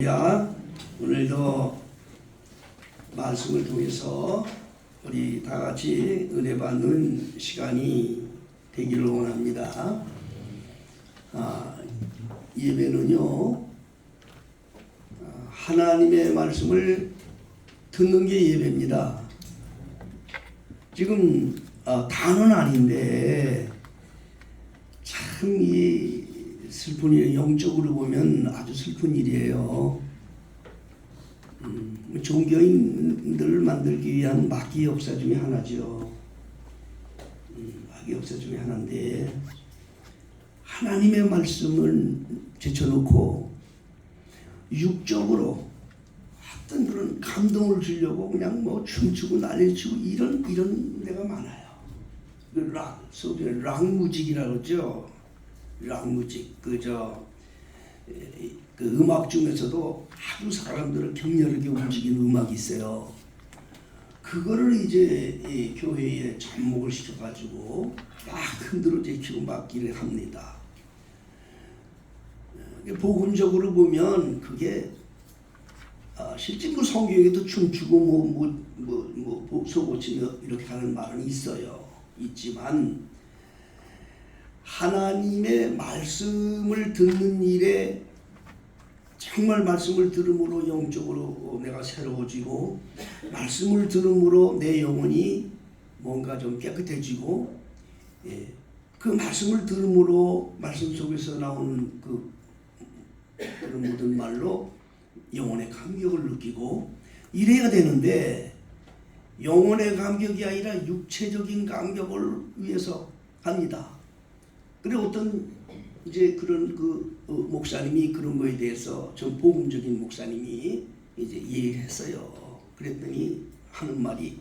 오늘도 말씀을 통해서 우리 다 같이 은혜 받는 시간이 되기를 원합니다. 예배는요, 하나님의 말씀을 듣는 게 예배입니다. 지금 다는 아닌데 참 이 슬픈 일, 영적으로 보면 아주 슬픈 일이에요. 종교인들을 만들기 위한 마귀 역사 중에 하나죠. 마귀 역사 중에 하나인데 하나님의 말씀을 제쳐놓고 육적으로 어떤 그런 감동을 주려고 그냥 뭐 춤추고 난리치고 이런 데가 많아요. 락무직이라고 그러죠. 락무직 그 음악 중에서도 아주 사람들을 격렬하게 움직이는 음악이 있어요. 그거를 이제 이 교회에 접목을 시켜가지고 막 흔들어 제키고 막기를 합니다. 복음적으로 보면 그게 실제 뭐 성경에도 춤추고 소고치며 이렇게 하는 말은 있지만 하나님의 말씀을 듣는 일에 정말 말씀을 들음으로 영적으로 내가 새로워지고 말씀을 들음으로 내 영혼이 뭔가 좀 깨끗해지고 그 말씀을 들음으로 말씀 속에서 나오는 그런 모든 말로 영혼의 감격을 느끼고 이래야 되는데 영혼의 감격이 아니라 육체적인 감격을 위해서 합니다. 그래 어떤 이제 그런 목사님이 그런 거에 대해서 좀 복음적인 목사님이 이제 얘기를 했어요. 그랬더니 하는 말이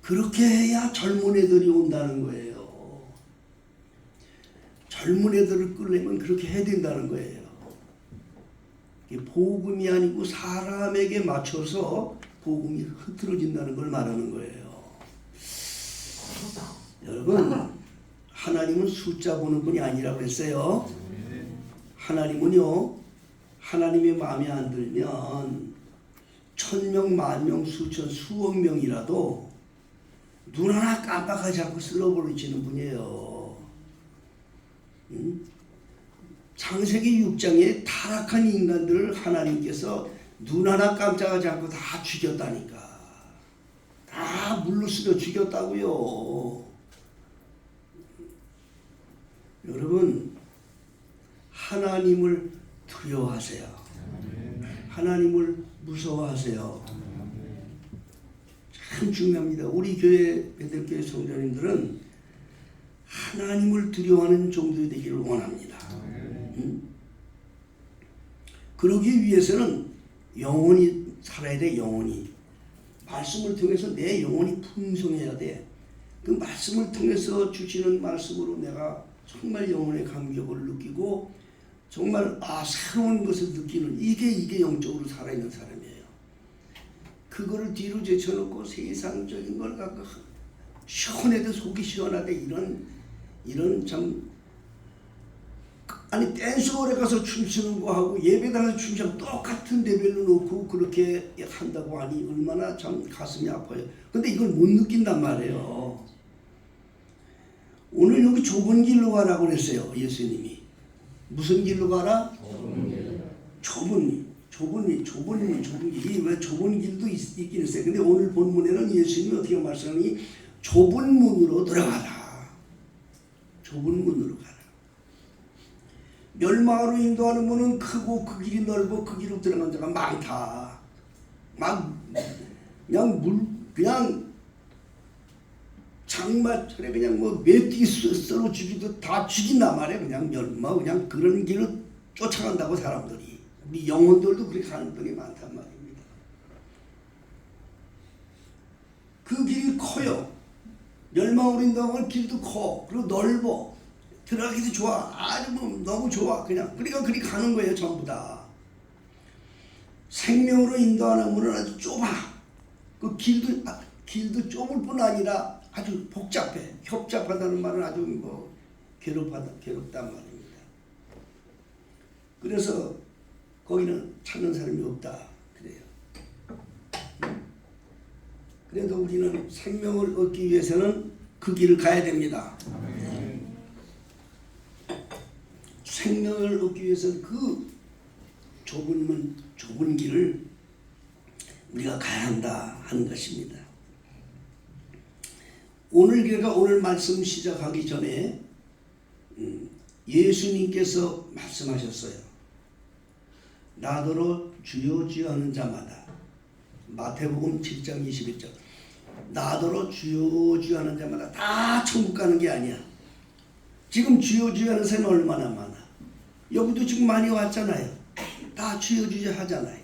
그렇게 해야 젊은 애들이 온다는 거예요. 젊은 애들을 끌려면 그렇게 해야 된다는 거예요. 복음이 아니고 사람에게 맞춰서 복음이 흐트러진다는 걸 말하는 거예요. 여러분 하나님은 숫자 보는 분이 아니라고 했어요. 하나님은요, 하나님의 마음에 안 들면 1000명, 10,000명, 수천, 수억 명이라도 눈 하나 깜빡하지 않고 쓸어버리시는 분이에요. 창세기 6장에 타락한 인간들을 하나님께서 눈 하나 깜짝하지 않고 다 죽였다니까. 다 물로 쓸어 죽였다고요. 여러분 하나님을 두려워하세요. 하나님을 무서워하세요. 참 중요합니다. 우리 교회 베들교회 성도님들은 하나님을 두려워하는 종들이 되기를 원합니다. 그러기 위해서는 영혼이 살아야 돼. 영혼이 말씀을 통해서 내 영혼이 풍성해야 돼. 그 말씀을 통해서 주시는 말씀으로 내가 정말 영혼의 감격을 느끼고 정말 새로운 것을 느끼는 이게 영적으로 살아있는 사람이에요. 그거를 뒤로 제쳐놓고 세상적인 걸 갖고 시원해도 속이 시원하대 이런 참 댄스홀에 가서 춤추는 거하고 예배당에서 춤추는 똑같은 레벨로 놓고 그렇게 한다고 하니 얼마나 참 가슴이 아파요. 근데 이걸 못 느낀단 말이에요. 오늘 여기 좁은 길로 가라고 그랬어요. 예수님이. 무슨 길로 가라? 좁은 길. 왜 좁은 길도 있긴 있어요. 근데 오늘 본문에는 예수님이 어떻게 말씀하니 좁은 문으로 들어가라. 좁은 문으로 가라. 멸망으로 인도하는 문은 크고 그 길이 넓고 그 길로 들어간 자가 많다. 그냥 장마철에 그냥 메뚜기 썰어 죽이도 다 죽인단 말이에요. 그냥 그런 길을 쫓아간다고 사람들이. 우리 영혼들도 그렇게 가는 분이 많단 말입니다. 그 길이 커요. 멸망으로 인도하는 길도 커. 그리고 넓어. 들어가기도 좋아. 아주 너무 좋아. 그러니까 그리 가는 거예요. 전부 다. 생명으로 인도하는 문은 아주 좁아. 그 길도 좁을 뿐 아니라 아주 복잡해. 협잡하다는 말은 아주 괴롭단 말입니다. 그래서 거기는 찾는 사람이 없다. 그래요. 그래도 우리는 생명을 얻기 위해서는 그 길을 가야 됩니다. 생명을 얻기 위해서는 그 좁은 길을 우리가 가야 한다 하는 것입니다. 오늘 말씀 시작하기 전에 예수님께서 말씀하셨어요. 나더러 주여 주여 하는 자마다. 마태복음 7장 21절. 나더러 주여 주여 하는 자마다 다 천국 가는 게 아니야. 지금 주여 주여 하는 사람이 얼마나 많아. 여기도 지금 많이 왔잖아요. 다 주여 주여 하잖아요.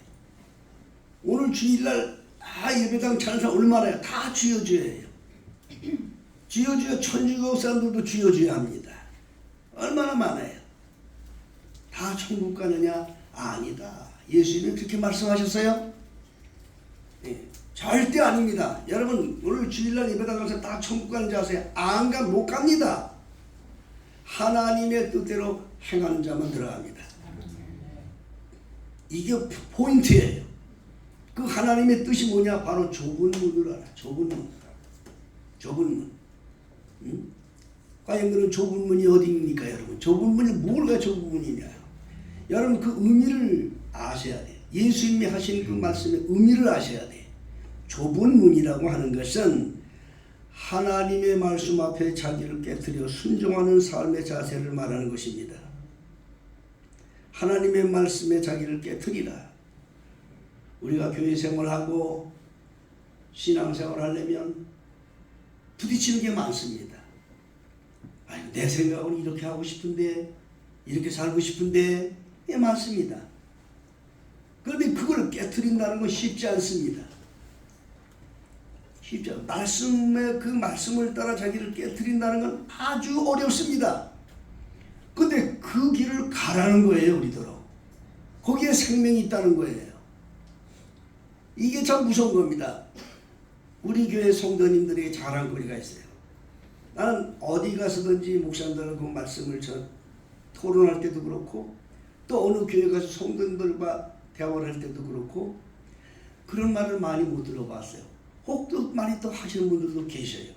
오늘 주일날 예배당 차는 사람 얼마나요? 다 주여 주여예요. 주여 주여 천주교 사람들도 주여 주여 합니다. 얼마나 많아요. 다 천국 가느냐? 아니다. 예수님은 그렇게 말씀하셨어요? 네, 절대 아닙니다. 여러분 오늘 주일날 예배당 가서 다 천국 가는 줄 아세요? 안 가, 못 갑니다. 하나님의 뜻대로 행하는 자만 들어갑니다. 이게 포인트예요. 그 하나님의 뜻이 뭐냐? 바로 좁은 문을 알아. 좁은 문. 좁은 문. 과연 그런 좁은 문이 어디입니까, 여러분? 좁은 문이 뭐가 좁은 문이냐? 여러분 그 의미를 아셔야 돼요. 예수님이 하신 그 말씀의 의미를 아셔야 돼요. 좁은 문이라고 하는 것은 하나님의 말씀 앞에 자기를 깨트려 순종하는 삶의 자세를 말하는 것입니다. 하나님의 말씀에 자기를 깨트리라. 우리가 교회 생활하고 신앙생활 하려면 부딪히는 게 많습니다. 아니, 내 생각은 이렇게 하고 싶은데, 이렇게 살고 싶은데, 예, 많습니다. 그런데 그걸 깨트린다는 건 쉽지 않습니다. 쉽지 않아요. 그 말씀을 따라 자기를 깨트린다는 건 아주 어렵습니다. 근데 그 길을 가라는 거예요, 우리더러. 거기에 생명이 있다는 거예요. 이게 참 무서운 겁니다. 우리 교회 성도님들에게 자랑거리가 있어요. 나는 어디 가서든지 목사님들과 그 말씀을 토론할 때도 그렇고, 또 어느 교회 가서 성도님들과 대화를 할 때도 그렇고, 그런 말을 많이 못 들어봤어요. 혹도 많이 또 하시는 분들도 계셔요.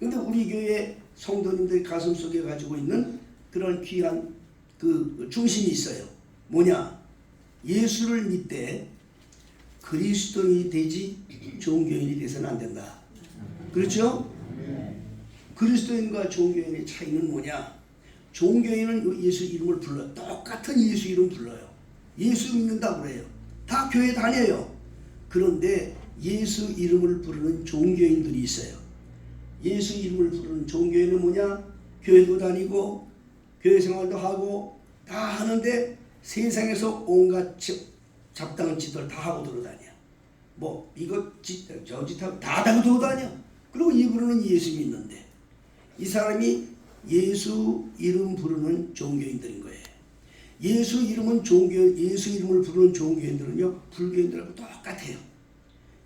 근데 우리 교회 성도님들 가슴 속에 가지고 있는 그런 귀한 그 중심이 있어요. 뭐냐? 예수를 믿되 그리스도인이 되지 종교인이 돼서는 안 된다. 그렇죠? 그리스도인과 종교인의 차이는 뭐냐? 종교인은 예수 이름을 불러요. 똑같은 예수 이름 불러요. 예수 믿는다고 그래요. 다 교회 다녀요. 그런데 예수 이름을 부르는 종교인들이 있어요. 예수 이름을 부르는 종교인은 뭐냐? 교회도 다니고 교회 생활도 하고 다 하는데 세상에서 온갖 잡다한 짓을 다 하고 돌아다녀. 뭐 이것 짓 저 짓 하고 다 하고 돌아다녀. 그리고 입으로는 예수 믿는데 이 사람이 예수 이름 부르는 종교인들인 거예요. 예수 이름을 부르는 종교인들은요 불교인들하고 똑같아요.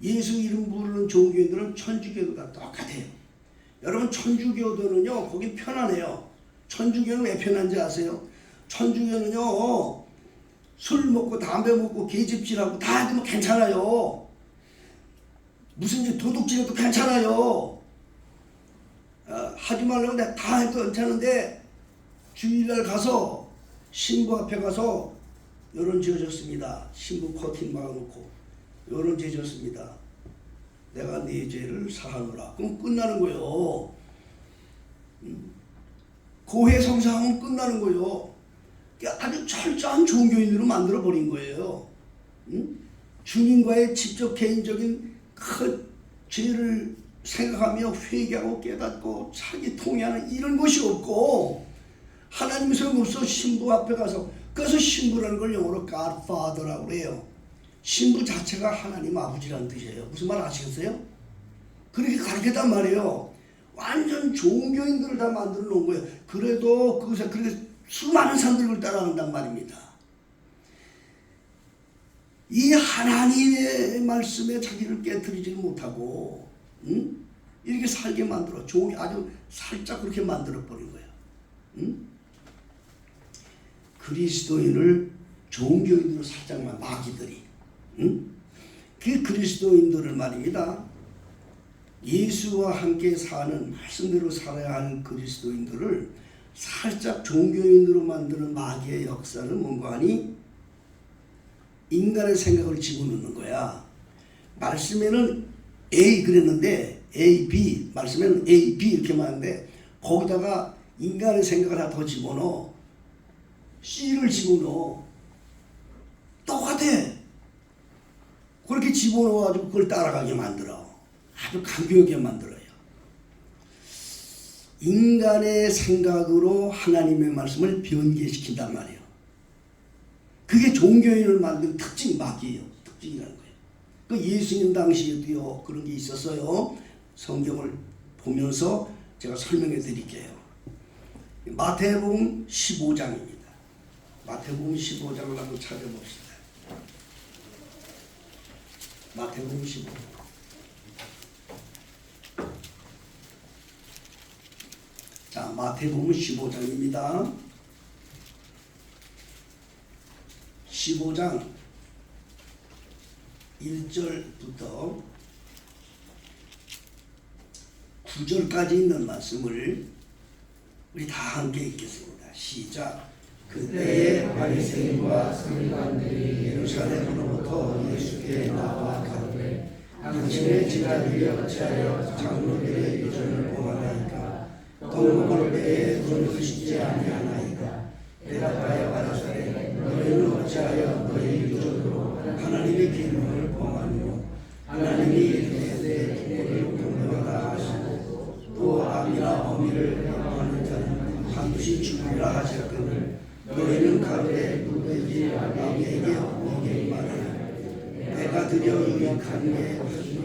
예수 이름 부르는 종교인들은 천주교도가 똑같아요. 여러분 천주교도는요 거기 편안해요. 천주교는 왜 편한지 아세요? 천주교는요 술 먹고 담배 먹고 계집질하고 다 해도 괜찮아요. 무슨 짓 도둑질해도 괜찮아요. 하지 말라고 내가 다 해도 괜찮은데 주일날 가서 신부 앞에 가서 요런 지어졌습니다. 신부 커튼 막아놓고 요런 지어졌습니다. 내가 네 죄를 사하노라. 그럼 끝나는 거예요. 고해 성사하면 끝나는 거예요. 아주 철저한 종교인으로 만들어버린 거예요. 주님과의 직접 개인적인 큰 죄를 생각하며 회개하고 깨닫고 자기 통회하는 이런 것이 없고 하나님 소용없어 신부 앞에 가서 그래서 신부라는 걸 영어로 Godfather라고 그래요. 신부 자체가 하나님 아버지라는 뜻이에요. 무슨 말 아시겠어요? 그렇게 가르쳤단 말이에요. 완전 종교인들을 다 만들어 놓은 거예요. 그래도 그렇게 수많은 사람들을 따라간단 말입니다. 이 하나님의 말씀에 자기를 깨트리지 못하고 이렇게 살게 만들어 아주 살짝 그렇게 만들어 버린 거예요. 그리스도인을 종교인으로 살짝만 마귀들이, 응? 그 그리스도인들을 말입니다. 예수와 함께 사는 말씀대로 살아야 하는 그리스도인들을 살짝 종교인으로 만드는 마귀의 역사는 뭔가 하니 인간의 생각을 집어넣는 거야. 말씀에는 A 그랬는데 A, B, 말씀에는 A, B 이렇게 말하는데 거기다가 인간의 생각을 하나 더 집어넣어. C를 집어넣어. 똑같아. 그렇게 집어넣어가지고 그걸 따라가게 만들어. 아주 간교하게 만들어요. 인간의 생각으로 하나님의 말씀을 변개시킨단 말이에요. 그게 종교인을 만든 특징, 마귀예요. 특징이라는 거예요. 그 예수님 당시에도요 그런 게 있었어요. 성경을 보면서 제가 설명해 드릴게요. 마태복음 15장입니다. 마태복음 15장을 한번 찾아봅시다. 마태복음 15장. 자, 마태복음 15장입니다. 15장 1절부터 9절까지 있는 말씀을 우리 다 함께 읽겠습니다. 시작. 그때에 바리새인과 서기관들이 예루살렘으로부터 예수께 나와 가로되 당신의 제자들이 어찌하여 장로들의 유전을 범하나이까? 떡 먹을 때에 손을 씻지 아니하나이까? 대답하여 가라사대 너희는 어찌하여 너희 유전으로 하나님의 계명을 범하느뇨? 하나님이 이르시되 부모를 공경하라 하시고 또 아비나 어미를 영화하는 자는 반드시 죽으리라 하셨거늘 너희는 가로되 누구든지 아비에게 어미에게 말하나 내가 드려 유익한 게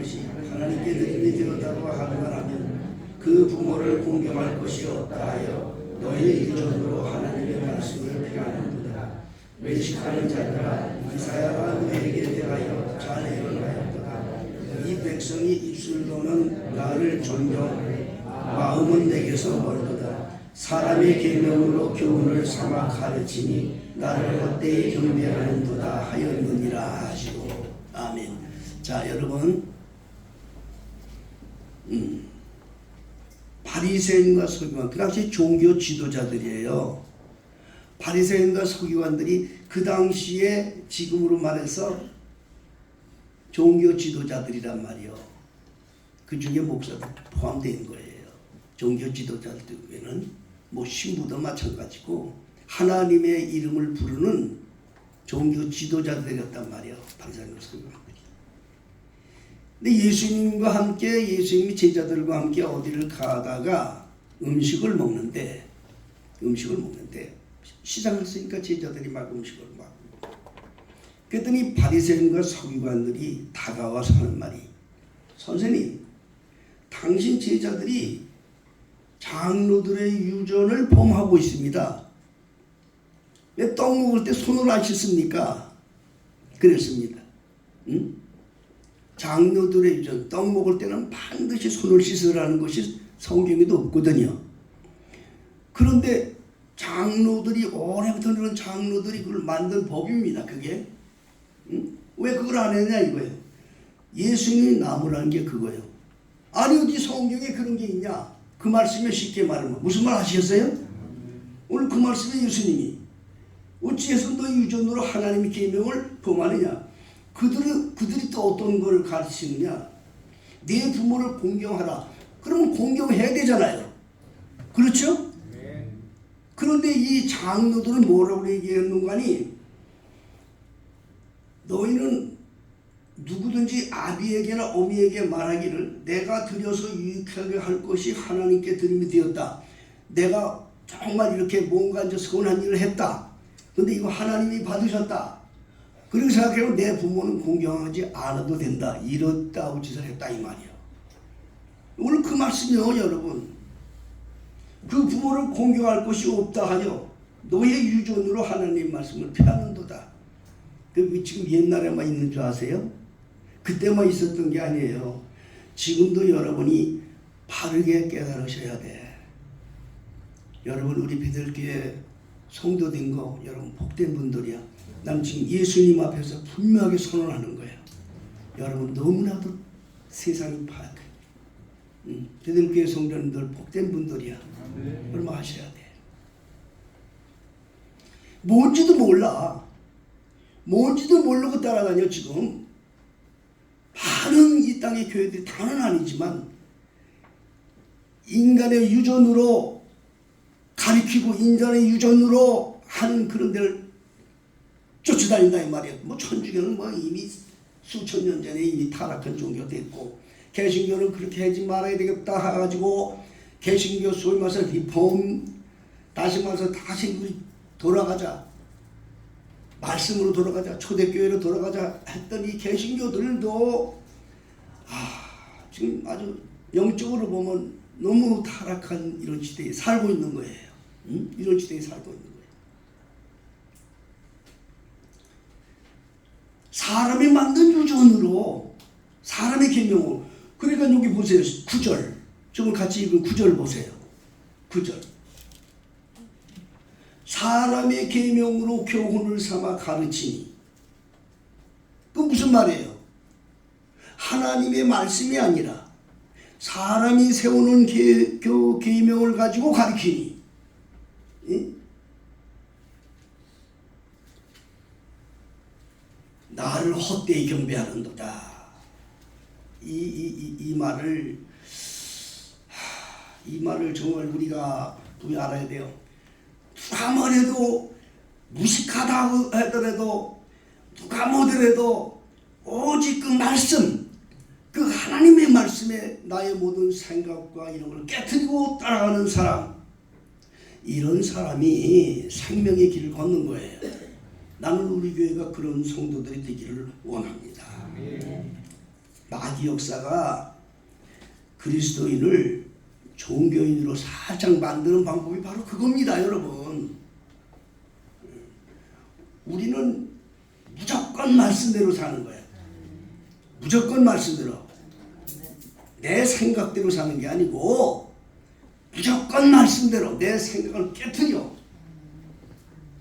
것이 하나님께 드림이 되었다고 하더라면 그 부모를 공경할 것이 없다 하여 너희의 유전으로 하나님의 말씀을 피하는도다. 외식하는 자들아 이사야가 너희에게 대하여 잘 예언하였도다. 이 백성이 입술로는 나를 존경하되 마음은 내게서 멀도다. 사람의 계명으로 교훈을 삼아 가르치니 나를 헛되이 경배하는도다 하였느니라 하시고. 아멘. 자, 여러분, 바리새인과 서기관, 그 당시 종교 지도자들이에요. 바리새인과 서기관들이 그 당시에 지금으로 말해서 종교 지도자들이란 말이요. 그 중에 목사도 포함된 거예요. 종교 지도자들에는 뭐 신부도 마찬가지고 하나님의 이름을 부르는 종교 지도자들이었단 말이에요. 바리새인과 서기관들이. 근데 예수님과 함께 예수님이 제자들과 함께 어디를 가다가 음식을 먹는데 시장을 쓰니까 제자들이 막 음식을 먹고 그랬더니 바리새인과 서기관들이 다가와서 하는 말이 선생님 당신 제자들이 장로들의 유전을 범하고 있습니다. 왜 떡 먹을 때 손을 안 씻습니까? 그랬습니다. 응? 장로들의 유전, 떡 먹을 때는 반드시 손을 씻으라는 것이 성경에도 없거든요. 그런데 장로들이 오래부터 그런 장로들이 그걸 만든 법입니다. 그게 왜 그걸 안 했냐 이거예요. 예수님이 나무라는 게 그거예요. 아니 어디 성경에 그런 게 있냐? 그 말씀에 쉽게 말하면 무슨 말 하시겠어요? 오늘 그 말씀에 예수님이 어찌해서 너희 유전으로 하나님의 계명을 범하느냐? 그들이 또 어떤 걸 가르치느냐? 네 부모를 공경하라. 그러면 공경해야 되잖아요. 그렇죠? 그런데 이 장로들은 뭐라고 얘기했는가 하니 너희는 누구든지 아비에게나 어미에게 말하기를 내가 드려서 유익하게 할 것이 하나님께 드림이 되었다. 내가 정말 이렇게 뭔가 이제 선한 일을 했다. 그런데 이거 하나님이 받으셨다. 그렇게 생각하면 내 부모는 공경하지 않아도 된다. 이렇다고 짓을 했다 이 말이야. 오늘 그 말씀이요 여러분. 그 부모를 공경할 것이 없다 하여 너의 유전으로 하나님 말씀을 피하는도다. 그 지금 옛날에만 있는 줄 아세요? 그때만 있었던 게 아니에요. 지금도 여러분이 바르게 깨달으셔야 돼. 여러분 우리 비들교회 성도된 거 여러분 복된 분들이야. 난 지금 예수님 앞에서 분명하게 선언하는 거예요. 여러분 너무나도 세상이 파악해. 대들교회 성도님들 복된 분들이야. 얼마 하셔야 돼. 뭔지도 몰라. 뭔지도 모르고 따라다녀 지금. 많은 이 땅의 교회들이 다는 아니지만 인간의 유전으로 가리키고 인간의 유전으로 하는 그런 데를 쫓아다닌다 이 말이야. 뭐 천주교는 뭐 이미 수천 년 전에 이미 타락한 종교가 됐고, 개신교는 그렇게 하지 말아야 되겠다 해가지고 개신교 소위 말해서 리폼, 다시 말해서 다시 우리 돌아가자, 말씀으로 돌아가자, 초대교회로 돌아가자 했더니 개신교들도 지금 아주 영적으로 보면 너무 타락한 이런 시대에 살고 있는 거예요. 이런 시대에 살고 있는 거예요. 사람이 만든 유전으로, 사람의 계명으로. 그러니까 여기 보세요. 9절. 지금 같이 읽은 9절 보세요. 9절. 사람의 계명으로 교훈을 삼아 가르치니. 그 무슨 말이에요? 하나님의 말씀이 아니라 사람이 세우는 계명을 가지고 가르치니. 예? 나를 헛되이 경배하는도다. 이 말을 정말 우리가 알아야 돼요. 누가 뭐래도, 무식하다고 하더라도, 누가 뭐더라도 오직 그 말씀, 그 하나님의 말씀에 나의 모든 생각과 이런 걸 깨트리고 따라가는 사람, 이런 사람이 생명의 길을 걷는 거예요. 나는 우리 교회가 그런 성도들이 되기를 원합니다. 마귀 역사가 그리스도인을 종교인으로 살짝 만드는 방법이 바로 그겁니다, 여러분. 우리는 무조건 말씀대로 사는 거야. 무조건 말씀대로. 내 생각대로 사는 게 아니고 무조건 말씀대로 내 생각을 깨트려.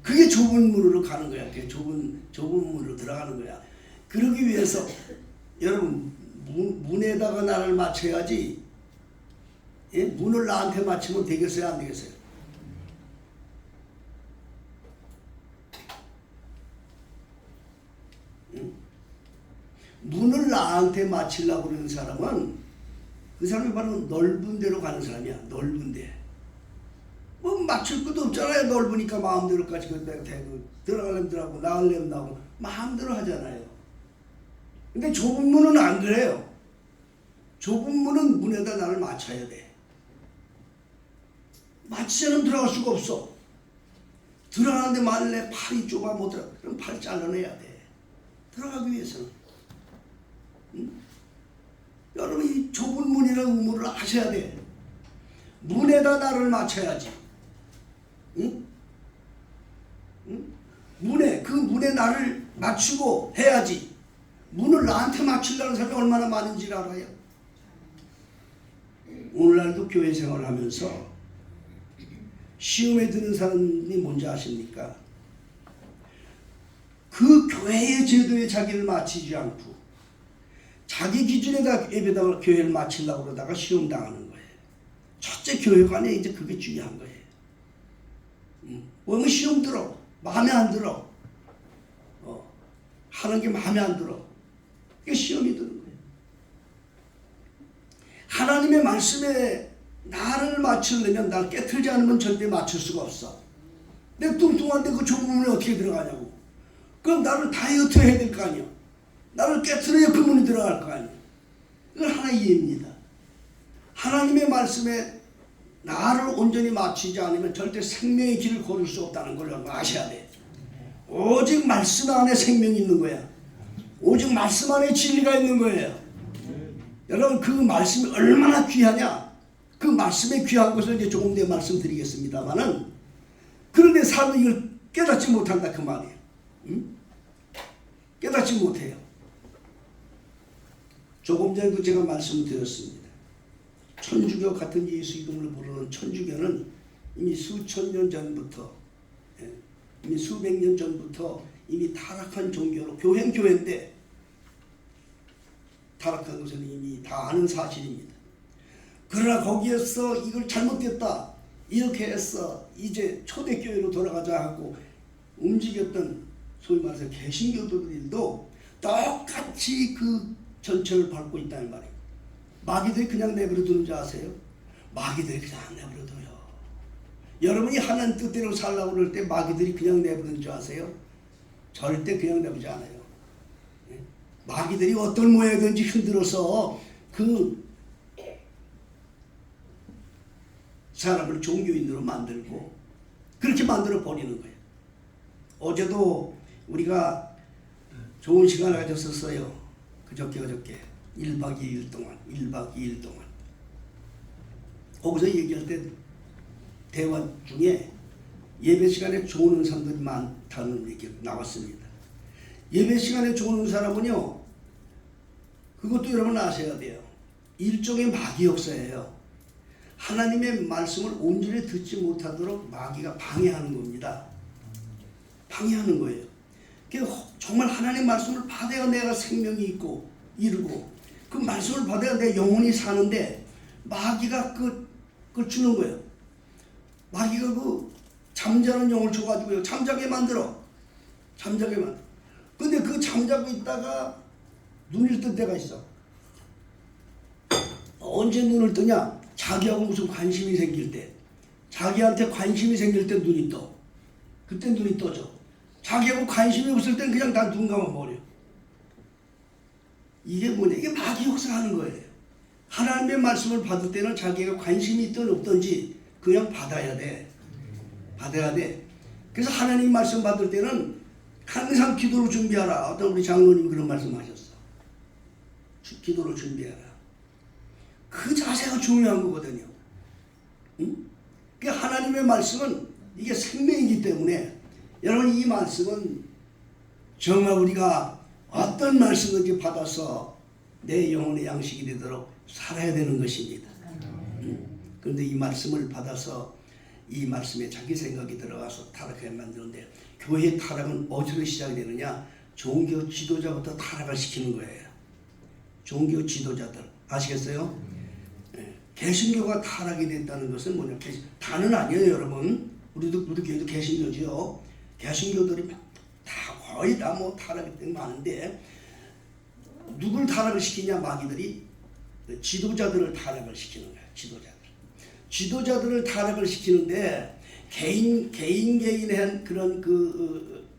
그게 좁은 문으로 가는 거야. 그게 좁은 문으로 들어가는 거야. 그러기 위해서 여러분 문에다가 나를 맞춰야지. 예? 문을 나한테 맞추면 되겠어요? 안 되겠어요? 문을 나한테 맞추려고 그러는 사람은 그 사람이 바로 넓은 데로 가는 사람이야. 넓은 데. 뭐 맞출 것도 없잖아요. 넓으니까 마음대로까지 들어가려면 들어가고 나가려면 나가고 마음대로 하잖아요. 근데 좁은 문은 안 그래요. 좁은 문은 문에다 나를 맞춰야 돼. 맞추지 않으면 들어갈 수가 없어. 들어가는데 만일에 팔이 좁아 못 들어가. 그럼 팔 잘라내야 돼. 들어가기 위해서는. 여러분 이 좁은 문이라는 의무를 하셔야 돼. 문에다 나를 맞춰야지. 그 문에 나를 맞추고 해야지. 문을 나한테 맞추려는 사람이 얼마나 많은지 알아요? 오늘날도 교회 생활을 하면서 시험에 드는 사람이 뭔지 아십니까? 그 교회의 제도에 자기를 맞추지 않고 자기 기준에다 예배당을 교회를 맞추려고 그러다가 시험 당하는 거예요. 첫째 교회관에 이제 그게 중요한 거예요. 뭐 시험 들어 마음에 안 들어. 하는 게 마음에 안 들어. 그게 시험이 드는 거예요. 하나님의 말씀에 나를 맞추려면 날 깨트리지 않으면 절대 맞출 수가 없어. 내 뚱뚱한데 그 좁은 문에 어떻게 들어가냐고. 그럼 나를 다이어트 해야 될 거 아니야. 나를 깨트려야 그 문이 들어갈 거 아니야. 이건 하나의 이해입니다. 하나님의 말씀에 나를 온전히 맞추지 않으면 절대 생명의 길을 걸을 수 없다는 걸 아셔야 돼. 오직 말씀 안에 생명이 있는 거야. 오직 말씀 안에 진리가 있는 거예요. 여러분 그 말씀이 얼마나 귀하냐. 그 말씀의 귀한 것을 이제 조금 더 말씀드리겠습니다만은, 그런데 사람은 이걸 깨닫지 못한다 그 말이에요. 깨닫지 못해요. 조금 전에도 제가 말씀을 드렸습니다. 천주교 같은 예수 이름을 부르는 천주교는 이미 수천 년 전부터, 이미 수백 년 전부터 이미 타락한 종교로 교회인데 타락한 것은 이미 다 아는 사실입니다. 그러나 거기에서 이걸 잘못됐다 이렇게 해서 이제 초대교회로 돌아가자 하고 움직였던 소위 말해서 개신교도들도 똑같이 그 전철을 밟고 있다는 말이에요. 마귀들이 그냥 내버려 두는 줄 아세요? 마귀들이 그냥 내버려 둬요. 여러분이 하나님 뜻대로 살라고 그럴 때 마귀들이 그냥 내버리는 줄 아세요? 절대 그냥 내버리지 않아요. 마귀들이 어떤 모양이든지 흔들어서 그 사람을 종교인으로 만들고 그렇게 만들어 버리는 거예요. 어제도 우리가 좋은 시간을 가졌었어요. 그저께 1박 2일 동안 거기서 얘기할 때 대화 중에 예배 시간에 좋은 사람들이 많다는 얘기가 나왔습니다. 예배 시간에 좋은 사람은요, 그것도 여러분 아셔야 돼요. 일종의 마귀 역사예요. 하나님의 말씀을 온전히 듣지 못하도록 마귀가 방해하는 겁니다. 방해하는 거예요. 정말 하나님 말씀을 받아야 내가 생명이 있고 이루고 그 말씀을 받아야 내 영혼이 사는데 마귀가 그걸 주는 거예요. 마귀가 그 잠자는 영을 줘가지고요. 잠자게 만들어. 근데 그 잠자고 있다가 눈을 뜰 때가 있어. 언제 눈을 뜨냐? 자기하고 무슨 관심이 생길 때. 자기한테 관심이 생길 때 눈이 떠. 그때 눈이 떠져. 자기하고 관심이 없을 땐 그냥 다 눈 감아버려. 이게 뭐냐? 이게 마귀 역사하는 거예요. 하나님의 말씀을 받을 때는 자기가 관심이 있든 없든지 그냥 받아야 돼. 그래서 하나님 말씀 받을 때는 항상 기도로 준비하라. 어떤 우리 장로님 그런 말씀하셨어. 기도로 준비하라. 그 자세가 중요한 거거든요. 응? 그러니까 하나님의 말씀은 이게 생명이기 때문에 여러분 이 말씀은 정말 우리가 어떤 말씀인지 받아서 내 영혼의 양식이 되도록 살아야 되는 것입니다. 그런데 이 말씀을 받아서 이 말씀에 자기 생각이 들어가서 타락하게 만드는데 교회의 타락은 어디서 시작이 되느냐? 종교 지도자부터 타락을 시키는 거예요. 종교 지도자들 아시겠어요? 개신교가 타락이 됐다는 것은 뭐냐? 다는 아니에요, 여러분. 우리도 교회도 개신교지요. 개신교들이 다 거의 다 뭐 타락이 된 많은데 누굴 타락을 시키냐? 마귀들이 지도자들을 타락을 시키는 거예요. 지도자들을 타락을 시키는데 개인한 그런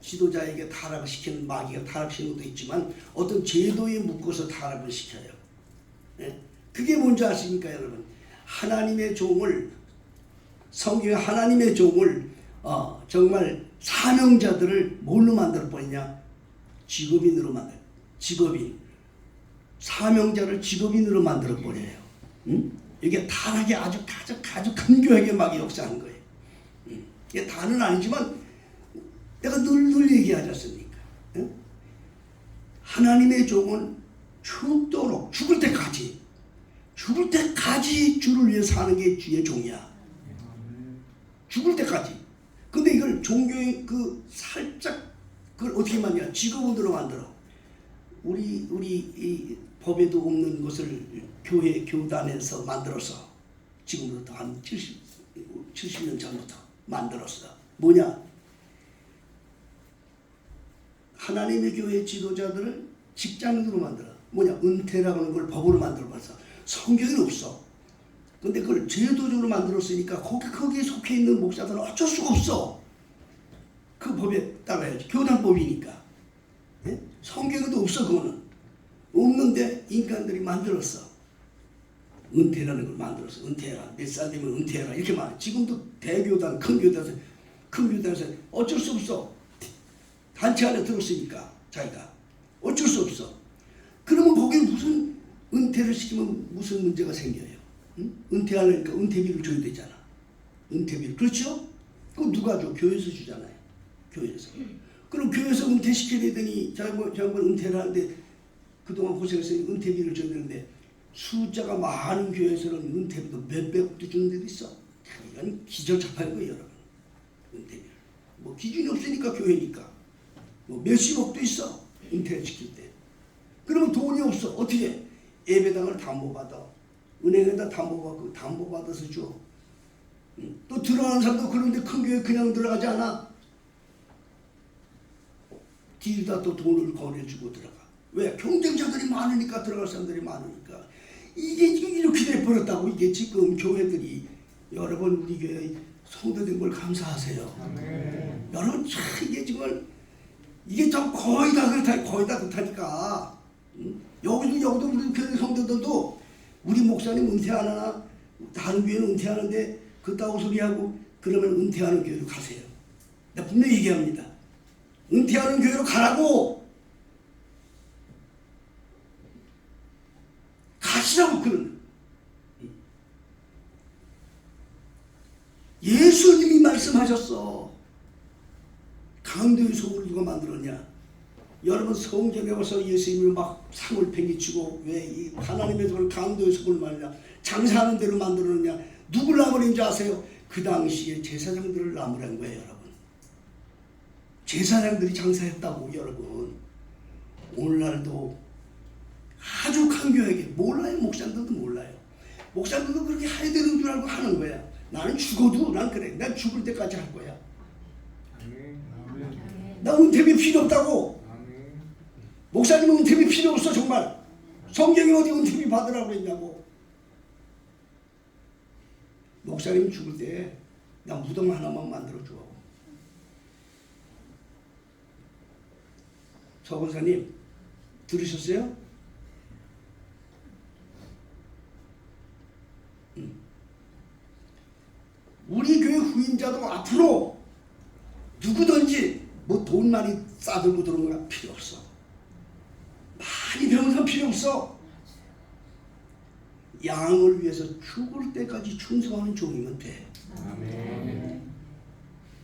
지도자에게 타락을 시키는 마귀가 타락시키는 것도 있지만 어떤 제도에 묶어서 타락을 시켜요. 그게 뭔지 아십니까, 여러분? 하나님의 종을 성경에 하나님의 종을 정말 사명자들을 뭘로 만들어 버리냐? 직업인으로 만들어. 사명자를 직업인으로 만들어 버려요. 이게 타락이 아주 큰 교회에 막 역사하는 거예요. 이게 다는 아니지만 내가 늘 얘기하지 않습니까? 하나님의 종은 죽도록 죽을 때까지 주를 위해 사는 게 주의 종이야. 죽을 때까지. 근데 이걸 종교의 살짝 그걸 어떻게 만드냐? 직업으로 만들어. 우리 이 법에도 없는 것을 교단에서 만들어서 지금부터 한 70년 전부터 만들었어. 뭐냐? 하나님의 교회 지도자들을 직장인으로 만들어. 뭐냐? 은퇴라고 하는 걸 법으로 만들어봤어. 성경에는 없어. 근데 그걸 제도적으로 만들었으니까 거기에 속해 있는 목사들은 어쩔 수가 없어. 그 법에 따라야지. 교단법이니까. 성경에도 없어. 그거는. 없는데 인간들이 만들었어. 은퇴라는 걸 만들었어. 은퇴해라. 몇 살 되면 은퇴해라. 이렇게 말해. 지금도 대교단, 큰 교단에서 어쩔 수 없어. 단체 안에 들었으니까 자기가 어쩔 수 없어. 그러면 거기에 무슨 은퇴를 시키면 무슨 문제가 생겨요? 응? 은퇴하려니까 은퇴비를 줘야 되잖아. 은퇴비를. 그렇죠? 그거 누가 줘? 교회에서 주잖아요. 교회에서. 그럼 교회에서 은퇴시켜야 되더니 저번 은퇴를 하는데 그동안 고생했으니 은퇴비를 줘야 되는데 숫자가 많은 교회에서는 은퇴비도 몇백도 주는 데도 있어. 이건 기절잡하는 거예요, 여러분. 은퇴비를. 뭐 기준이 없으니까 교회니까. 뭐 몇십억도 있어. 은퇴시킬 때. 그러면 돈이 없어. 어떻게? 예배당을 담보받아. 은행에다 담보받고 담보받아서 줘. 또 들어가는 사람도 그런데 큰 교회 그냥 들어가지 않아. 뒤에다 또 돈을 거래주고 들어가. 왜? 경쟁자들이 많으니까, 들어갈 사람들이 많으니까. 이게 지금 이렇게 돼버렸다고. 이게 지금 교회들이. 여러분, 우리 교회 성도된 걸 감사하세요. 아멘. 여러분, 참 이게 정말 이게 참 거의 다 그렇다니까. 여기도 우리 교회 성도들도 우리 목사님 은퇴 안 하나, 다른 교회는 은퇴하는데 그따구 소리하고 그러면 은퇴하는 교회로 가세요. 내가 분명히 얘기합니다. 은퇴하는 교회로 가라고. 가시라고. 그런 예수님이 말씀하셨어. 강도의 속을 누가 만들었냐? 여러분, 성경에 와서 예수님이 막 상을 팽개치고 왜 이 하나님의 손을 강도의 속을 말냐, 장사하는 대로 만들었느냐, 누굴 나무는지 아세요? 그 당시에 제사장들을 나무란 거예요. 여러분, 제사장들이 장사했다고. 여러분, 오늘날도 아주 강교하게 몰라요. 목사님들도 몰라요. 목사님들도 그렇게 해야 되는 줄 알고 하는 거야. 나는 죽어도 난 그래. 난 죽을 때까지 할 거야. 나 은퇴비 필요 없다고. 목사님은 은퇴비 필요 없어. 정말. 성경이 어디 은퇴비 받으라고 했냐고. 목사님 죽을 때 나 무덤 하나만 만들어줘. 서 권사님 들으셨어요? 우리 교회 후임자도 앞으로 누구든지 뭐 돈 많이 싸들고 들어오는 거 필요 없어. 많이 배운 사람 필요 없어. 양을 위해서 죽을 때까지 충성하는 종이면 돼. 아멘.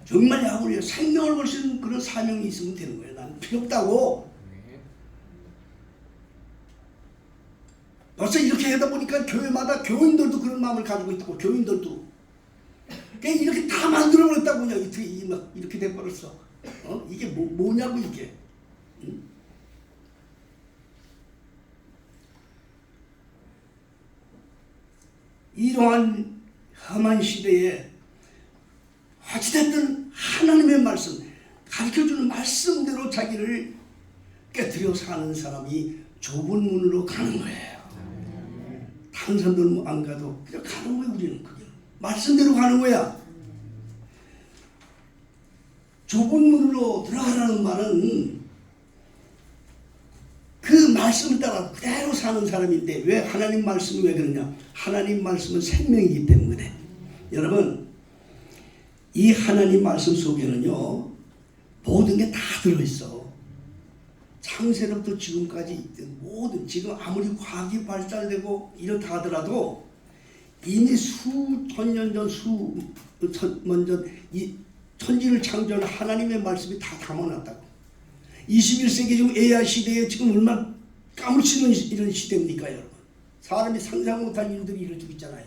정말 양을 위해 생명을 걸 수 있는 그런 사명이 있으면 되는 거야. 나는 필요 없다고. 벌써 이렇게 하다 보니까 교회마다 교인들도 그런 마음을 가지고 있다고. 교인들도 그냥 이렇게 다 만들어버렸다고. 그냥 이렇게 돼버렸어. 이게 뭐냐고 이게. 응? 이러한 험한 시대에 어찌됐든 하나님의 말씀, 가르쳐주는 말씀대로 자기를 깨뜨려 사는 사람이 좁은 문으로 가는 거예요. 다른 사람들은 안 가도 그냥 가는 거예요. 우리는 그게 말씀대로 가는 거야. 좁은 문으로 들어가라는 말은 그 말씀을 따라 그대로 사는 사람인데, 왜 하나님 말씀이 왜 그러냐? 하나님 말씀은 생명이기 때문에. 여러분, 이 하나님 말씀 속에는요 모든 게 다 들어있어. 창세로부터 지금까지 모든, 지금 아무리 과학이 발달되고 이렇다 하더라도 이미 수천 년 전, 수천만 전 이 천지를 창조한 하나님의 말씀이 다 담아놨다고. 21세기 지금 AI 시대에 지금 얼마나 까무치는 이런 시대입니까, 여러분? 사람이 상상 못할 일들이 이루어지고 있잖아요.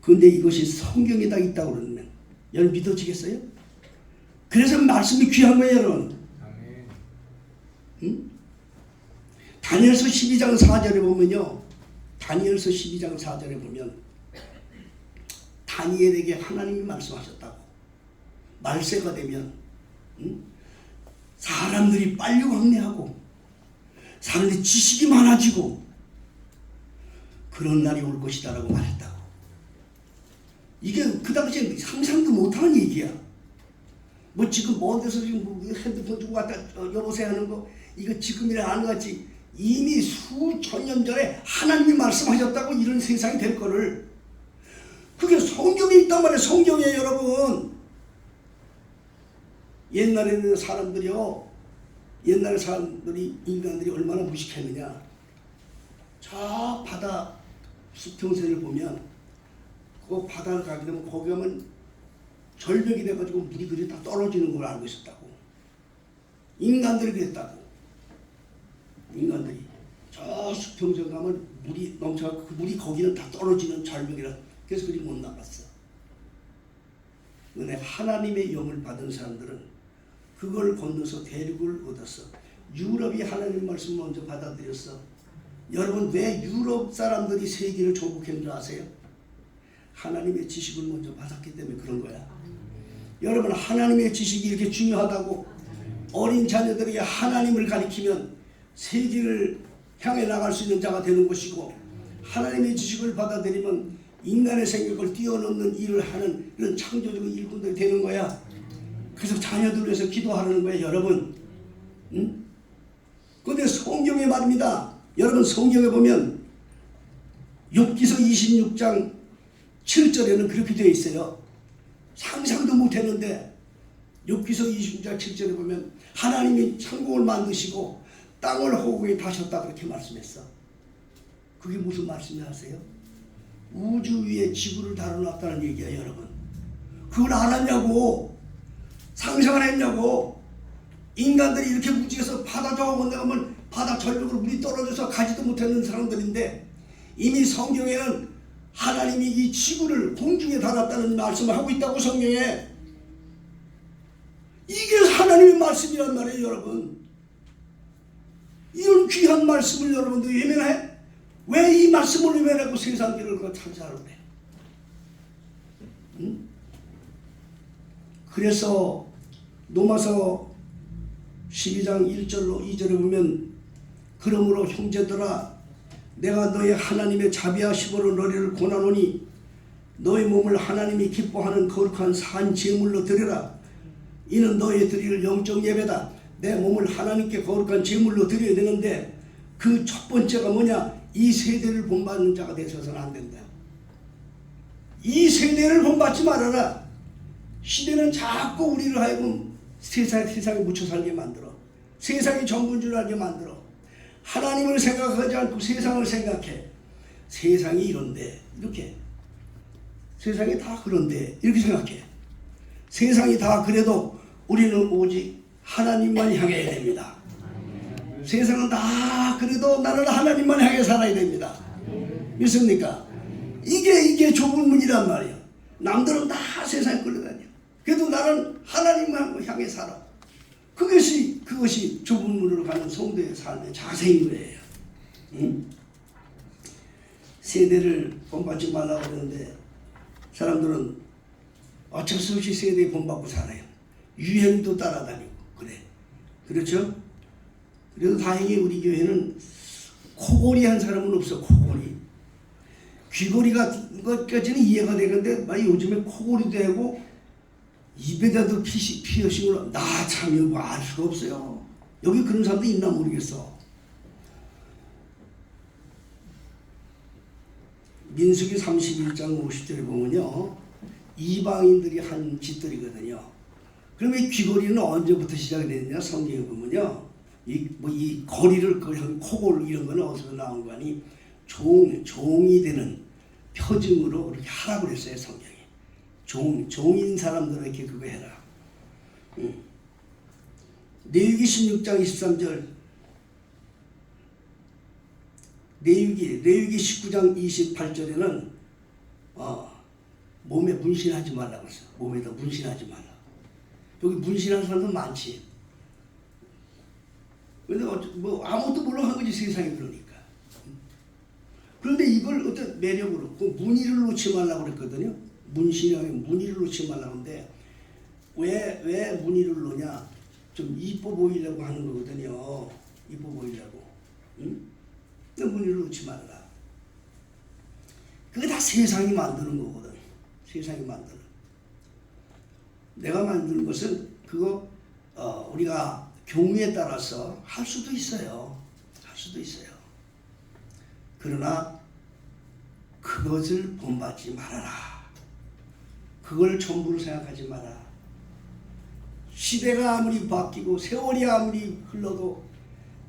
그런데 이것이 성경에 다 있다고 그러면 여러분 믿어지겠어요? 그래서 말씀이 귀한 거예요, 여러분. 응? 다니엘서 12장 4절에 보면요, 다니엘서 12장 4절에 보면 다니엘에게 하나님이 말씀하셨다고. 말세가 되면 사람들이 빨리 왕래하고 사람들이 지식이 많아지고 그런 날이 올 것이다 라고 말했다고. 이게 그 당시에 상상도 못하는 얘기야. 뭐 지금 먼 데서 지금 뭐 핸드폰 주고 왔다 여보세요 하는 거, 이거 지금이라 아는 것 같이 이미 수천 년 전에 하나님이 말씀하셨다고. 이런 세상이 될 거를. 그게 성경에 있단 말이에요. 성경에. 여러분, 옛날에는 사람들이요, 옛날 사람들이, 인간들이 얼마나 무식했느냐. 저 바다 수평선을 보면 그 바다를 가게 되면 거기 가면 절벽이 돼가지고 물이 그리 다 떨어지는 걸 알고 있었다고. 인간들이 그랬다고. 인간들이 저 수평선 가면 물이 넘쳐가고 그 물이 거기는 다 떨어지는 절벽이라, 그래서 그리 못 나갔어. 근데 하나님의 영을 받은 사람들은 그걸 건너서 대륙을 얻었어. 유럽이 하나님 말씀 먼저 받아들였어. 여러분 왜 유럽 사람들이 세계를 정복했는 줄 아세요? 하나님의 지식을 먼저 받았기 때문에 그런 거야. 여러분 하나님의 지식이 이렇게 중요하다고 어린 자녀들에게 하나님을 가리키면 세계를 향해 나갈 수 있는 자가 되는 것이고 하나님의 지식을 받아들이면 인간의 생각을 뛰어넘는 일을 하는 이런 창조적인 일꾼들이 되는 거야. 그래서 자녀들 위해서 기도하라는 거예요, 여러분. 응? 그런데 성경에 말입니다. 여러분 성경에 보면 욥기서 26장 7절에는 그렇게 되어 있어요. 상상도 못했는데 욥기서 26장 7절에 보면 하나님이 천국을 만드시고 땅을 허공에 다셨다 그렇게 말씀했어. 그게 무슨 말씀이 아세요? 우주 위에 지구를 다뤄놨다는 얘기야, 여러분. 그걸 알았냐고. 상상을 했냐고. 인간들이 이렇게 무지개서 바다 저 건너가면 바다 절벽으로 물이 떨어져서 가지도 못하는 사람들인데 이미 성경에는 하나님이 이 지구를 공중에 달았다는 말씀을 하고 있다고 성경에. 이게 하나님의 말씀이란 말이에요, 여러분. 이런 귀한 말씀을 여러분도 외면해? 왜 이 말씀을 외면하고 세상 길을 찾아가려 그래? 응? 그래서 로마서 12장 1절로 2절에 보면 그러므로 형제들아 내가 너희 하나님의 자비하심으로 너희를 권하노니 너희 몸을 하나님이 기뻐하는 거룩한 산 제물로 드리라. 이는 너희 드릴 영적 예배다. 내 몸을 하나님께 거룩한 제물로 드려야 되는데 그 첫 번째가 뭐냐? 이 세대를 본받는 자가 되셔서는 안 된다. 이 세대를 본받지 말아라. 시대는 자꾸 우리를 하여금 세상에 묻혀 살게 만들어. 세상이 전부인 줄 알게 만들어. 하나님을 생각하지 않고 세상을 생각해. 세상이 이런데 이렇게. 세상이 다 그런데 이렇게 생각해. 세상이 다 그래도 우리는 오직 하나님만 향해야 됩니다. 세상은 다 그래도 나는 하나님만 향해 살아야 됩니다. 믿습니까? 이게 좁은 문이란 말이야. 남들은 다 세상에 끌려다녀. 그래도 나는 하나님만 향해 살아. 그것이 좁은 문으로 가는 성도의 삶의 자세인 거예요. 응? 세대를 본받지 말라고 그러는데 사람들은 어쩔 수 없이 세대에 본받고 살아요. 유행도 따라다니고 그래. 그렇죠? 그래도 다행히 우리 교회는 코골이 한 사람은 없어. 코골이. 귀걸이가 것까지는 이해가 되는데 요즘에 코골이도 되고 입에다도 피어싱을 나 참 이거 알 수가 없어요. 여기 그런 사람도 있나 모르겠어. 민수기 31장 50절에 보면요. 이방인들이 한 짓들이거든요. 그러면 귀걸이는 언제부터 시작이 됐냐? 성경에 보면요. 이 거리를 코골 이런 거는 어디서 나온 거 아니? 종이 되는 표징으로 그렇게 하라고 그랬어요, 성경에. 종인 사람들에게 그거 해라. 레위기 16장 23절, 레위기 19장 28절에는 몸에 문신하지 말라고 했어요. 몸에다 문신하지 말라. 여기 문신하는 사람도 많지. 근데 아무것도 몰라 한 거지, 세상에. 그러니까. 그런데 이걸 어떤 매력으로 무늬를 놓지 말라고 그랬거든요. 문신하게 무늬를 놓지 말라고 하는데 왜 무늬를 놓냐? 좀 이뻐 보이려고 하는 거거든요. 이뻐 보이려고. 응? 무늬를 놓지 말라. 그게 다 세상이 만드는 거거든. 세상이 만드는. 내가 만드는 것은 그거 우리가 경우에 따라서 할 수도 있어요. 할 수도 있어요. 그러나 그것을 본받지 말아라. 그걸 전부로 생각하지 마라. 시대가 아무리 바뀌고 세월이 아무리 흘러도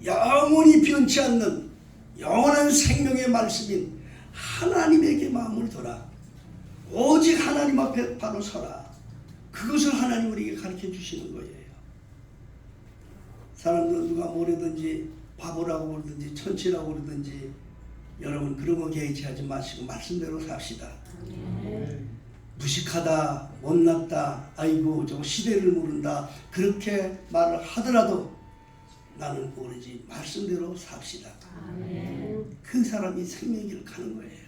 영원히 변치 않는 영원한 생명의 말씀인 하나님에게 마음을 둬라. 오직 하나님 앞에 바로 서라. 그것을 하나님 우리에게 가르쳐 주시는 거예요. 사람들은 누가 뭐라든지 바보라고 그러든지 천치라고 그러든지 여러분 그런 거 개의치 하지 마시고 말씀대로 삽시다. 무식하다, 못났다, 아이고 저 시대를 모른다 그렇게 말을 하더라도 나는 모르지 말씀대로 삽시다. 그 사람이 생명길을 가는 거예요.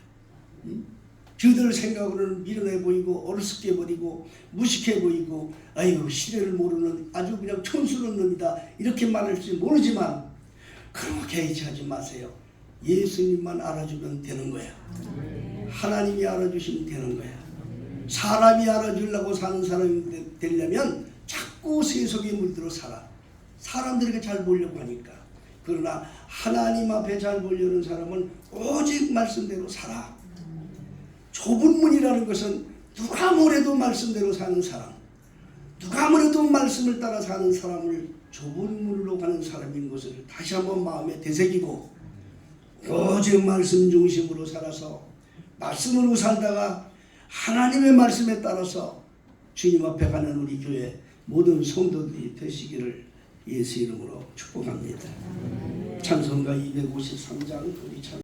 저들 생각으로는 미련해 보이고 어리석게 보이고 무식해 보이고 아이고 시대를 모르는 아주 그냥 촌스러운 놈이다 이렇게 말할지 모르지만 그렇게 개의치하지 마세요. 예수님만 알아주면 되는 거야. 하나님이 알아주시면 되는 거야. 사람이 알아주려고 사는 사람이 되려면 자꾸 세속에 물들어 살아. 사람들에게 잘 보려고 하니까. 그러나 하나님 앞에 잘 보려는 사람은 오직 말씀대로 살아. 좁은 문이라는 것은 누가 뭐래도 말씀대로 사는 사람, 누가 뭐래도 말씀을 따라 사는 사람을 좁은 문으로 가는 사람인 것을 다시 한번 마음에 되새기고 오직 말씀 중심으로 살아서 말씀으로 살다가 하나님의 말씀에 따라서 주님 앞에 가는 우리 교회 모든 성도들이 되시기를 예수 이름으로 축복합니다. 찬송가 253장 우리 찬